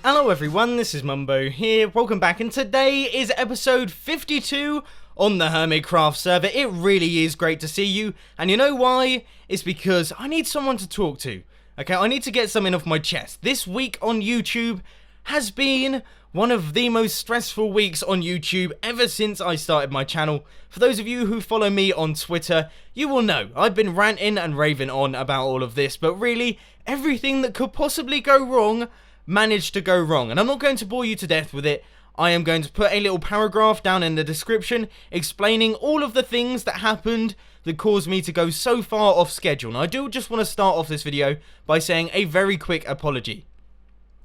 Hello everyone, this is Mumbo here, welcome back, and today is episode 52 on the Hermitcraft server. It really is great to see you, and you know why? It's because I need someone to talk to. Okay, I need to get something off my chest. This week on YouTube has been one of the most stressful weeks on YouTube ever since I started my channel. For those of you who follow me on Twitter, you will know I've been ranting and raving on about all of this, but really, everything that could possibly go wrong managed to go wrong, and I'm not going to bore you to death with it. I am going to put a little paragraph down in the description explaining all of the things that happened that caused me to go so far off schedule. And I do just want to start off this video by saying a very quick apology.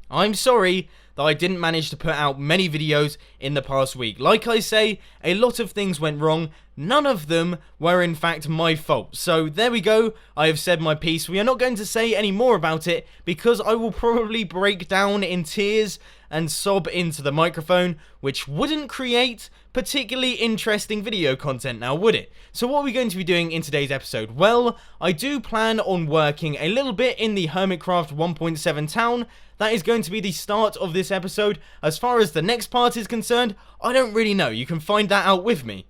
I'm sorry that I didn't manage to put out many videos in the past week. Like I say, a lot of things went wrong. None of them were in fact my fault. So there we go, I have said my piece. We are not going to say any more about it because I will probably break down in tears and sob into the microphone, which wouldn't create particularly interesting video content now, would it? So what are we going to be doing in today's episode? Well, I do plan on working a little bit in the Hermitcraft 1.7 town. That is going to be the start of this episode. As far as the next part is concerned, I don't really know. You can find that out with me.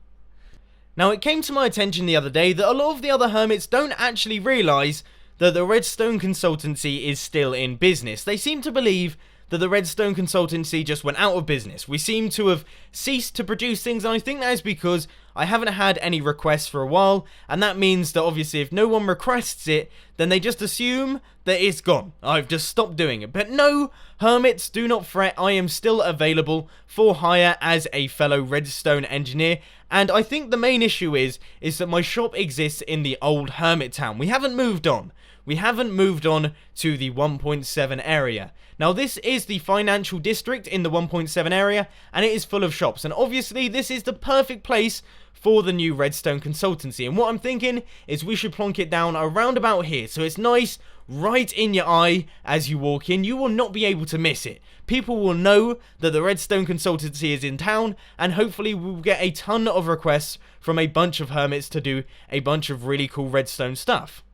Now, it came to my attention the other day that a lot of the other hermits don't actually realise that the Redstone Consultancy is still in business. They seem to believe that the Redstone Consultancy just went out of business. We seem to have ceased to produce things, and I think that is because I haven't had any requests for a while, and that means that obviously if no one requests it, then they just assume that it's gone. I've just stopped doing it. But no, hermits, do not fret. I am still available for hire as a fellow redstone engineer, and I think the main issue is that my shop exists in the old hermit town. We haven't moved on. We haven't moved on to the 1.7 area. Now, this is the financial district in the 1.7 area, and it is full of shops. And obviously, this is the perfect place for the new Redstone Consultancy. And what I'm thinking is we should plonk it down around about here. So it's nice, right in your eye as you walk in. You will not be able to miss it. People will know that the Redstone Consultancy is in town, and hopefully we'll get a ton of requests from a bunch of hermits to do a bunch of really cool redstone stuff.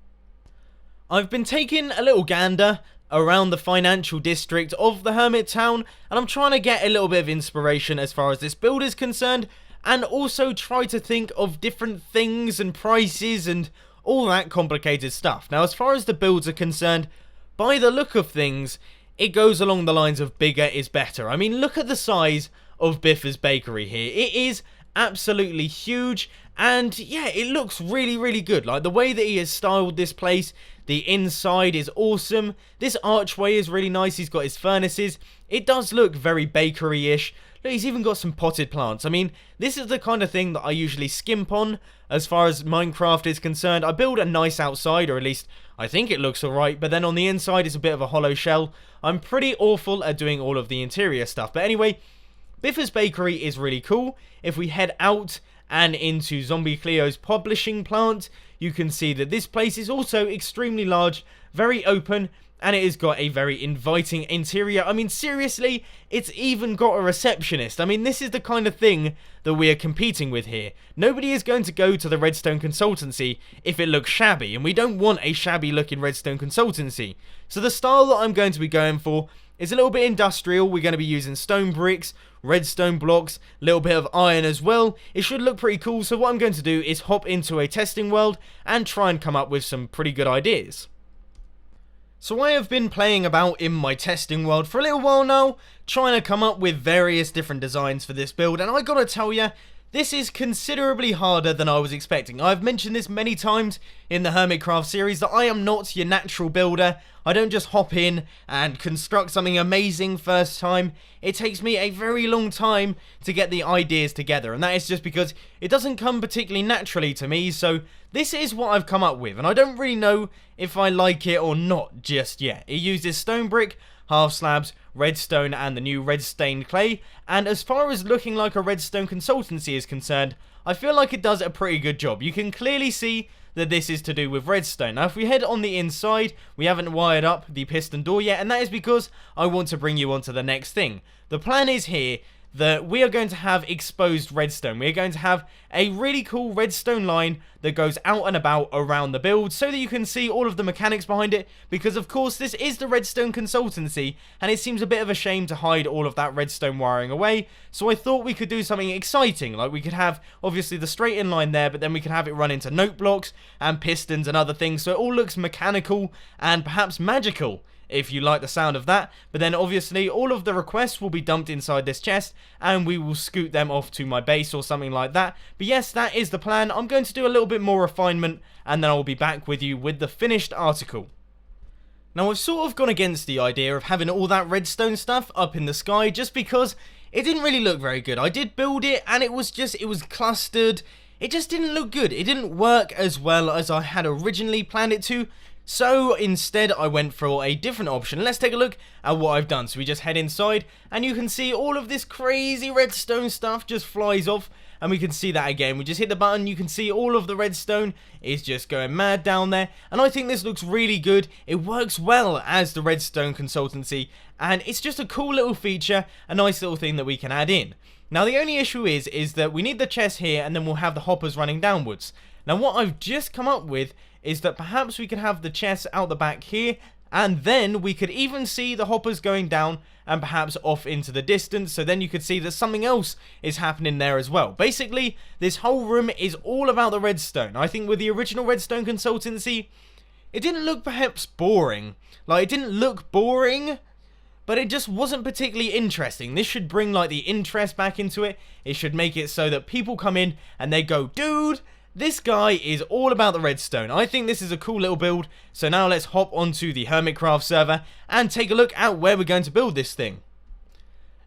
I've been taking a little gander around the financial district of the hermit town, and I'm trying to get a little bit of inspiration as far as this build is concerned, and also try to think of different things and prices and all that complicated stuff. Now, as far as the builds are concerned, by the look of things, it goes along the lines of bigger is better. I mean, look at the size of Biffa's Bakery here. It is absolutely huge, and yeah, it looks really good. Like the way that he has styled this place, the inside is awesome. This archway is really nice. He's got his furnaces. It does look very bakery-ish. Look, he's even got some potted plants. I mean, this is the kind of thing that I usually skimp on as far as Minecraft is concerned. I build a nice outside, or at least I think it looks alright, but then on the inside is a bit of a hollow shell. I'm pretty awful at doing all of the interior stuff. But anyway, Biffa's Bakery is really cool. If we head out and into Zombie Cleo's publishing plant, you can see that this place is also extremely large, very open, and it has got a very inviting interior. I mean, seriously, it's even got a receptionist. I mean, this is the kind of thing that we are competing with here. Nobody is going to go to the Redstone Consultancy if it looks shabby, and we don't want a shabby looking Redstone Consultancy. So the style that I'm going to be going for is a little bit industrial. We're going to be using stone bricks, redstone blocks, a little bit of iron as well. It should look pretty cool, so what I'm going to do is hop into a testing world and try and come up with some pretty good ideas. So I have been playing about in my testing world for a little while now, trying to come up with various different designs for this build, and I gotta tell you, this is considerably harder than I was expecting. I've mentioned this many times in the Hermitcraft series that I am not your natural builder. I don't just hop in and construct something amazing first time. It takes me a very long time to get the ideas together, and that is just because it doesn't come particularly naturally to me. So this is what I've come up with, and I don't really know if I like it or not just yet. It uses stone brick, half slabs, redstone, and the new red stained clay, and as far as looking like a Redstone Consultancy is concerned, I feel like it does a pretty good job. You can clearly see that this is to do with redstone. Now, if we head on the inside, we haven't wired up the piston door yet, and that is because I want to bring you on to the next thing. The plan is here that we are going to have exposed redstone. We are going to have a really cool redstone line that goes out and about around the build so that you can see all of the mechanics behind it, because of course this is the redstone consultancy and it seems a bit of a shame to hide all of that redstone wiring away. So I thought we could do something exciting, like we could have obviously the straight in line there, but then we could have it run into note blocks and pistons and other things, so it all looks mechanical and perhaps magical, if you like the sound of that. But then obviously all of the requests will be dumped inside this chest and we will scoot them off to my base or something like that. But yes, that is the plan. I'm going to do a little bit more refinement and then I'll be back with you with the finished article. Now I've sort of gone against the idea of having all that redstone stuff up in the sky just because it didn't really look very good. I did build it and it was clustered. It just didn't look good. It didn't work as well as I had originally planned it to. So instead I went for a different option. Let's take a look at what I've done. So we just head inside and you can see all of this crazy redstone stuff just flies off, and we can see that again. We just hit the button, you can see all of the redstone is just going mad down there, and I think this looks really good. It works well as the redstone consultancy and it's just a cool little feature, a nice little thing that we can add in. Now the only issue is that we need the chest here and then we'll have the hoppers running downwards. Now what I've just come up with is that perhaps we could have the chests out the back here, and then we could even see the hoppers going down and perhaps off into the distance, so then you could see that something else is happening there as well. Basically, this whole room is all about the redstone. I think with the original redstone consultancy, it didn't look perhaps boring. Like, it didn't look boring, but it just wasn't particularly interesting. This should bring like the interest back into it. It should make it so that people come in and they go, dude, this guy is all about the redstone. I think this is a cool little build. So now let's hop onto the Hermitcraft server and take a look at where we're going to build this thing.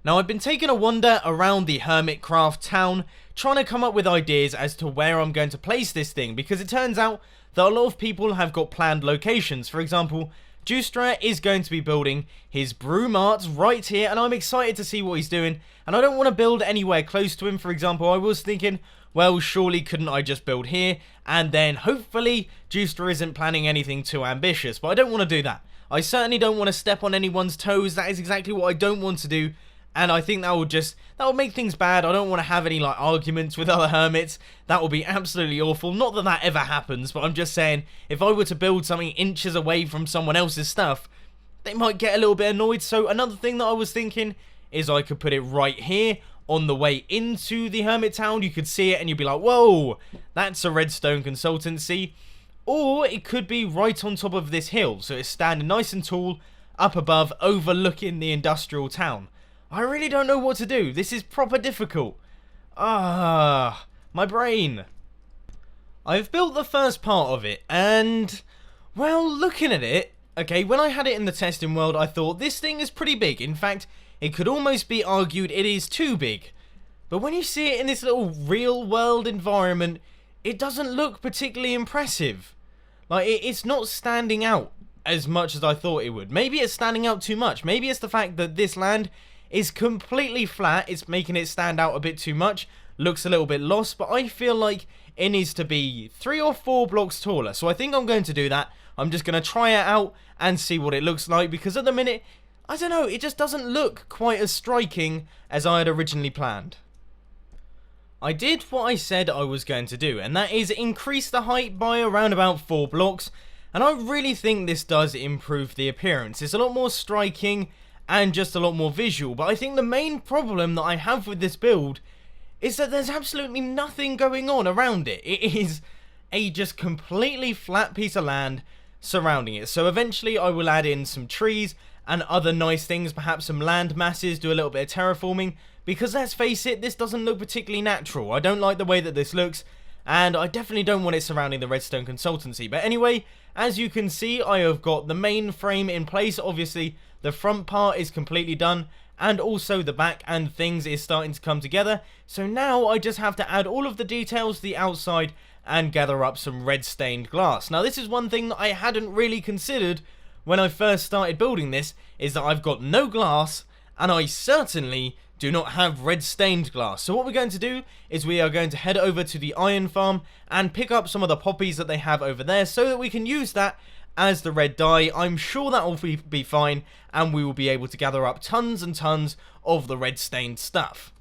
Now I've been taking a wander around the Hermitcraft town, trying to come up with ideas as to where I'm going to place this thing, because it turns out that a lot of people have got planned locations. For example, Juicer is going to be building his brew mart right here, and I'm excited to see what he's doing, and I don't want to build anywhere close to him. For example, I was thinking, well, surely couldn't I just build here, and then hopefully Juicer isn't planning anything too ambitious, but I don't want to do that. I certainly don't want to step on anyone's toes. That is exactly what I don't want to do, and I think that will make things bad. I don't want to have any like arguments with other hermits. That would be absolutely awful. Not that that ever happens, but I'm just saying, if I were to build something inches away from someone else's stuff, they might get a little bit annoyed. So another thing that I was thinking is I could put it right here on the way into the hermit town. You could see it and you'd be like, whoa, that's a redstone consultancy. Or it could be right on top of this hill, so it's standing nice and tall up above, overlooking the industrial town. I really don't know what to do. This is proper difficult. My brain. I've built the first part of it, and, well, looking at it, okay, when I had it in the testing world, I thought this thing is pretty big. In fact, it could almost be argued it is too big. But when you see it in this little real world environment, it doesn't look particularly impressive. Like, it's not standing out as much as I thought it would. Maybe it's standing out too much. Maybe it's the fact that this land is completely flat. It's making it stand out a bit too much. Looks a little bit lost, but I feel like it needs to be 3 or 4 blocks taller. So I think I'm going to do that. I'm just going to try it out and see what it looks like, because at the minute, I don't know, it just doesn't look quite as striking as I had originally planned. I did what I said I was going to do, and that is increase the height by around about 4 blocks, and I really think this does improve the appearance. It's a lot more striking and just a lot more visual, but I think the main problem that I have with this build is that there's absolutely nothing going on around it. It is a just completely flat piece of land surrounding it. So eventually I will add in some trees and other nice things, perhaps some land masses, do a little bit of terraforming, because let's face it, this doesn't look particularly natural. I don't like the way that this looks, and I definitely don't want it surrounding the redstone consultancy. But anyway, as you can see, I have got the main frame in place. Obviously the front part is completely done, and also the back and things is starting to come together. So now I just have to add all of the details to the outside and gather up some red stained glass. Now this is one thing that I hadn't really considered when I first started building this, is that I've got no glass, and I certainly do not have red stained glass. So what we're going to do is we are going to head over to the iron farm and pick up some of the poppies that they have over there, so that we can use that as the red dye. I'm sure that will be fine, and we will be able to gather up tons and tons of the red stained stuff.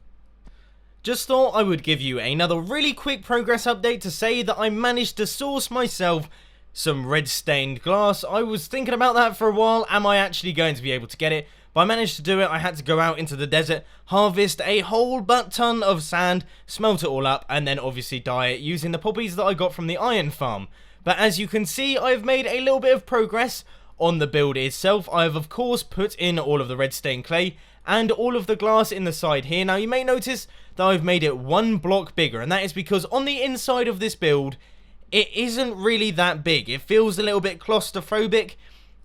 Just thought I would give you another really quick progress update to say that I managed to source myself some red stained glass. I was thinking about that for a while. Am I actually going to be able to get it? But I managed to do it. I had to go out into the desert, harvest a whole butt ton of sand, smelt it all up, and then obviously dye it using the poppies that I got from the iron farm. But as you can see, I've made a little bit of progress on the build itself. I've of course put in all of the red stained clay and all of the glass in the side here. Now you may notice that I've made it one block bigger, and that is because on the inside of this build, it isn't really that big. It feels a little bit claustrophobic,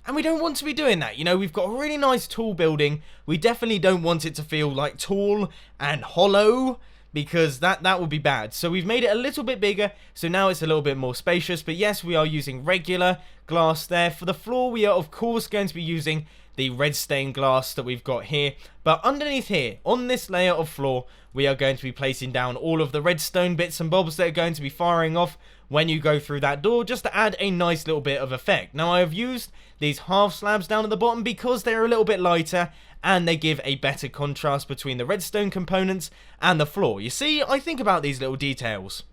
and we don't want to be doing that. You know, we've got a really nice tall building. We definitely don't want it to feel like tall and hollow, because that would be bad. So we've made it a little bit bigger, so now it's a little bit more spacious. But yes, we are using regular glass there. For the floor, we are of course going to be using the red stained glass that we've got here. But underneath here, on this layer of floor, we are going to be placing down all of the redstone bits and bobs that are going to be firing off when you go through that door, just to add a nice little bit of effect. Now I have used these half slabs down at the bottom because they're a little bit lighter and they give a better contrast between the redstone components and the floor. You see, I think about these little details.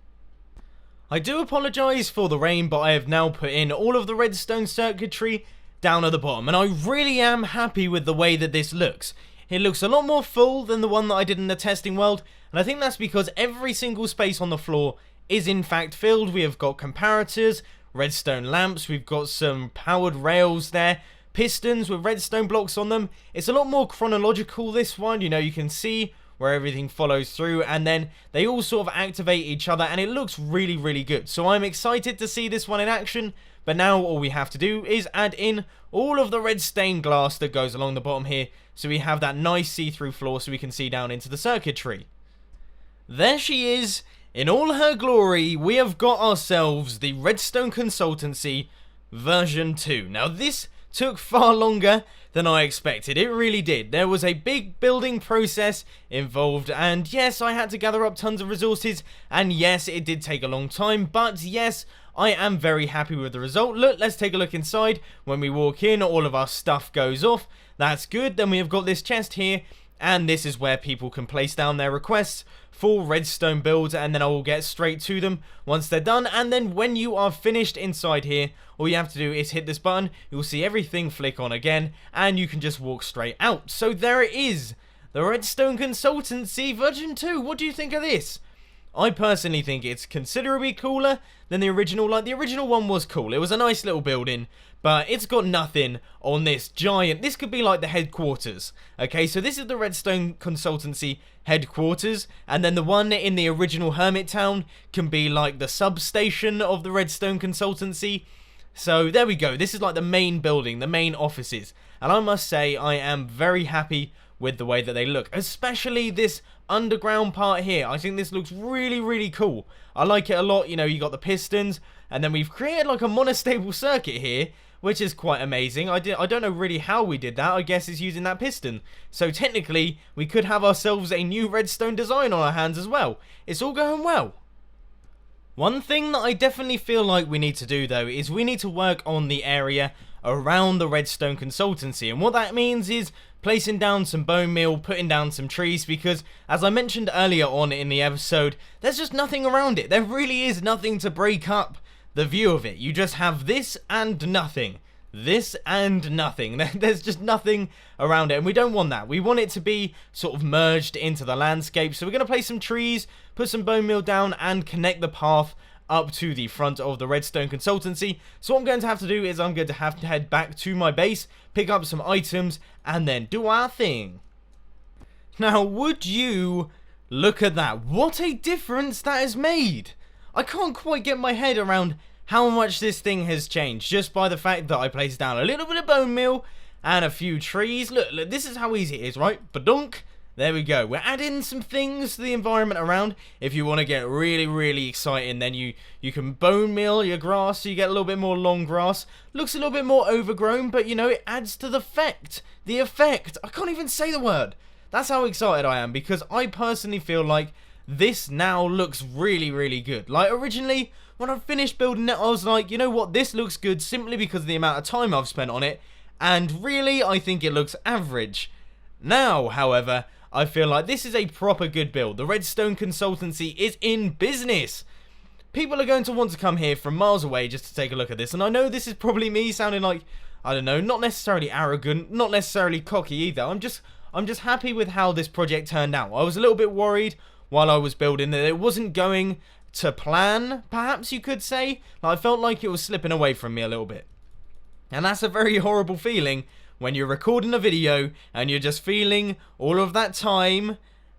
I do apologise for the rain, but I have now put in all of the redstone circuitry down at the bottom, and I really am happy with the way that this looks. It looks a lot more full than the one that I did in the testing world, and I think that's because every single space on the floor is in fact filled. We have got comparators, redstone lamps, we've got some powered rails there, pistons with redstone blocks on them. It's a lot more chronological, this one. You know, you can see where everything follows through, and then they all sort of activate each other, and it looks really, really good. So I'm excited to see this one in action, but now all we have to do is add in all of the red stained glass that goes along the bottom here, so we have that nice see-through floor so we can see down into the circuitry. There she is. In all her glory, we have got ourselves the Redstone Consultancy version 2. Now this took far longer than I expected. It really did. There was a big building process involved, and yes, I had to gather up tons of resources, and yes, it did take a long time, but yes, I am very happy with the result. Look, let's take a look inside. When we walk in, all of our stuff goes off. That's good. Then we have got this chest here, and this is where people can place down their requests for redstone builds, and then I will get straight to them once they're done. And then when you are finished inside here, all you have to do is hit this button. You'll see everything flick on again, and you can just walk straight out. So there it is, the Redstone Consultancy version 2. What do you think of this? I personally think it's considerably cooler than the original. Like, the original one was cool. It was a nice little building, but it's got nothing on this giant. This could be like the headquarters. Okay, so this is the Redstone Consultancy headquarters, and then the one in the original Hermit Town can be like the substation of the Redstone Consultancy. So there we go. This is like the main building, the main offices, and I must say I am very happy with the way that they look, especially this underground part here. I think this looks really, really cool. I like it a lot. You know, you got the pistons, and then we've created like a monostable circuit here, which is quite amazing. I don't know really how we did that. I guess it's using that piston. So technically, we could have ourselves a new redstone design on our hands as well. It's all going well. One thing that I definitely feel like we need to do, though, is we need to work on the area around the Redstone Consultancy, and what that means is placing down some bone meal, putting down some trees, because as I mentioned earlier on in the episode, there's just nothing around it. There really is nothing to break up the view of it. You just have this and nothing. This and nothing. There's just nothing around it, and we don't want that. We want it to be sort of merged into the landscape. So we're going to place some trees, put some bone meal down, and connect the path up to the front of the Redstone Consultancy. So what I'm going to have to do is I'm going to have to head back to my base, pick up some items, and then do our thing. Now, would you look at that? What a difference that has made! I can't quite get my head around how much this thing has changed just by the fact that I placed down a little bit of bone meal and a few trees. Look, this is how easy it is, right? Badunk. There we go. We're adding some things to the environment around. If you want to get really, really exciting, then you can bone meal your grass so you get a little bit more long grass. Looks a little bit more overgrown, but you know, it adds to the effect. The effect. I can't even say the word. That's how excited I am, because I personally feel like this now looks really, really good. Like, originally, when I finished building it, I was like, you know what, this looks good simply because of the amount of time I've spent on it, and really, I think it looks average. Now, however, I feel like this is a proper good build. The Redstone Consultancy is in business. People are going to want to come here from miles away just to take a look at this, and I know this is probably me sounding like, I don't know, not necessarily arrogant, not necessarily cocky either. I'm just happy with how this project turned out. I was a little bit worried while I was building that it wasn't going to plan, perhaps you could say. I felt like it was slipping away from me a little bit. And that's a very horrible feeling when you're recording a video and you're just feeling all of that time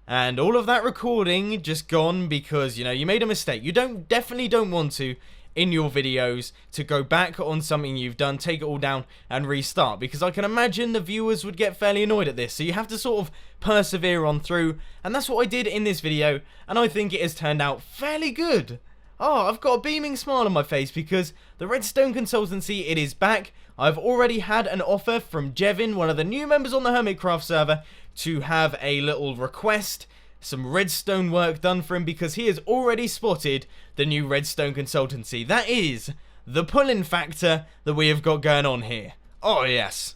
and all of that recording just gone because, you know, you made a mistake. You definitely don't want to, in your videos, to go back on something you've done, take it all down and restart, because I can imagine the viewers would get fairly annoyed at this. So you have to sort of persevere on through, and that's what I did in this video, and I think it has turned out fairly good. Oh, I've got a beaming smile on my face because the Redstone Consultancy, it is back. I've already had an offer from Jevin, one of the new members on the Hermitcraft server, to have a little request, some redstone work done for him, because he has already spotted the new Redstone Consultancy. That is the pull-in factor that we have got going on here. Oh yes.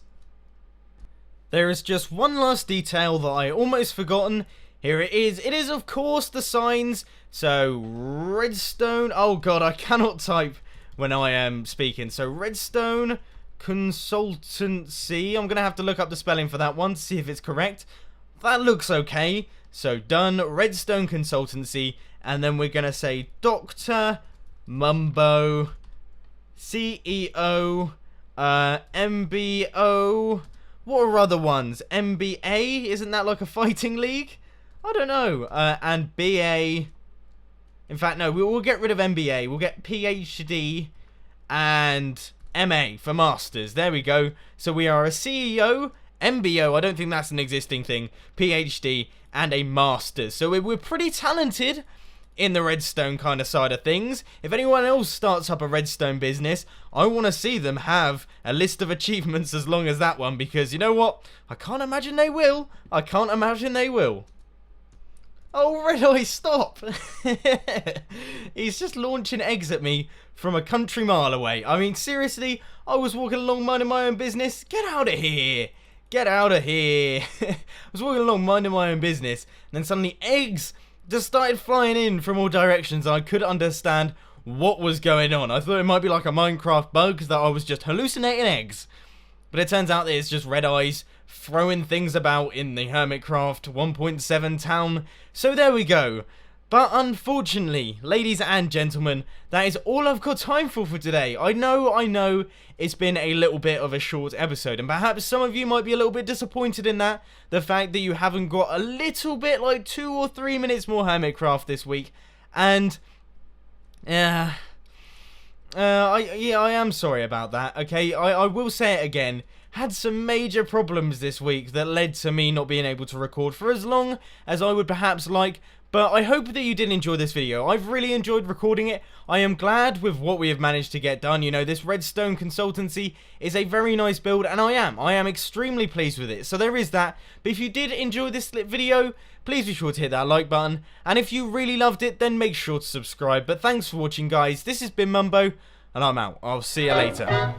There is just one last detail that I almost forgotten. Here it is. It is, of course, the signs. So, Redstone... Oh, God, I cannot type when I am speaking. So, Redstone Consultancy. I'm going to have to look up the spelling for that one to see if it's correct. That looks okay. So, done. Redstone Consultancy. And then we're going to say Dr. Mumbo, CEO, MBO... What are other ones? MBA? Isn't that like a fighting league? I don't know. And BA. In fact, no, we'll get rid of MBA. We'll get PhD and MA for Masters. There we go. So we are a CEO, MBO, I don't think that's an existing thing, PhD, and a Masters. So we're pretty talented in the redstone kind of side of things. If anyone else starts up a redstone business, I want to see them have a list of achievements as long as that one, because you know what? I can't imagine they will. I can't imagine they will. Oh, Red Eye, stop! He's just launching eggs at me from a country mile away. I mean, seriously, I was walking along minding my own business. Get out of here! Get out of here! I was walking along minding my own business, and then suddenly eggs just started flying in from all directions, and I couldn't understand what was going on. I thought it might be like a Minecraft bug, that I was just hallucinating eggs. But it turns out that it's just Red Eyes throwing things about in the Hermitcraft 1.7 town. So there we go. But unfortunately, ladies and gentlemen, that is all I've got time for today. I know, it's been a little bit of a short episode, and perhaps some of you might be a little bit disappointed in that. The fact that you haven't got a little bit, like 2 or 3 minutes more Hermitcraft this week. And, I am sorry about that, okay? I will say it again. Had some major problems this week that led to me not being able to record for as long as I would perhaps like. But I hope that you did enjoy this video. I've really enjoyed recording it. I am glad with what we have managed to get done. You know, this Redstone Consultancy is a very nice build, and I am extremely pleased with it. So there is that. But if you did enjoy this video, please be sure to hit that like button. And if you really loved it, then make sure to subscribe. But thanks for watching, guys. This has been Mumbo, and I'm out. I'll see you later.